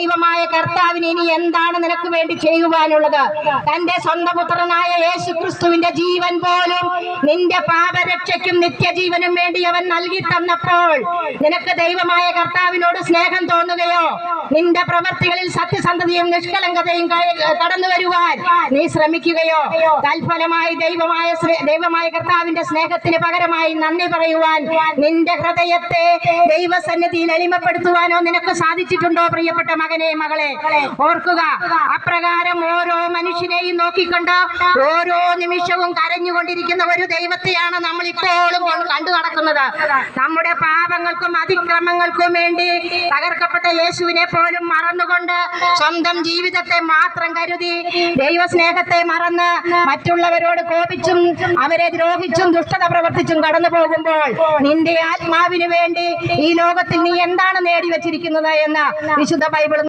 ദൈവമായ കർത്താവിന് ഇനി എന്താണ് നിനക്ക് വേണ്ടി ചെയ്യുവാനുള്ളത്? തന്റെ സ്വന്തം പുത്രനായ യേശു ക്രിസ്തുവിന്റെ ജീവൻ പോലും നിന്റെ പാപരക്ഷയ്ക്കും നിത്യജീവനും വേണ്ടി അവൻ നൽകി തന്നപ്പോൾ നിനക്ക് ദൈവമായ കർത്താവിനോട് സ്നേഹം തോന്നുകയോ? നിന്റെ പ്രവൃത്തികളിൽ സത്യസന്ധതയും നിഷ്കളങ്കതയും കടന്നു വരുവാൻ നീ ശ്രമിക്കുകയോ? തൽഫലമായി ദൈവമായ കർത്താവിന്റെ സ്നേഹത്തിന് പകരമായി നന്ദി പറയുവാൻ നിന്റെ ഹൃദയത്തെ ദൈവസന്നിധിയിൽ എളിമപ്പെടുത്തുവാനോ നിനക്ക് സാധിച്ചിട്ടുണ്ടോ? പ്രിയപ്പെട്ട മകനെ, മകളെ, ഓർക്കുക, അപ്രകാരം ഓരോ മനുഷ്യനെയും നോക്കിക്കൊണ്ട് ഓരോ നിമിഷവും കരഞ്ഞുകൊണ്ടിരിക്കുന്ന ഒരു ദൈവത്തെയാണ് നമ്മൾ ഇപ്പോഴും കണ്ടു നടക്കുന്നത്. നമ്മുടെ പാപങ്ങൾക്കും അതിക്രമങ്ങൾക്കും വേണ്ടി തകർക്കപ്പെട്ട യേശുവിനെ പോലും മറന്നുകൊണ്ട് സ്വന്തം ജീവിതത്തെ മാത്രം കരുതി ദൈവസ്നേഹത്തെ മറന്ന് മറ്റുള്ളവരോട് കോപിച്ചും അവരെ ദ്രോഹിച്ചും ദുഷ്ടത പ്രവർത്തിച്ചും കടന്നു പോകുമ്പോൾ നിന്റെ ആത്മാവിന് വേണ്ടി ഈ ലോകത്തിൽ നീ എന്താണ് നേടിവെച്ചിരിക്കുന്നത് എന്ന് വിശുദ്ധ ബൈബിൾ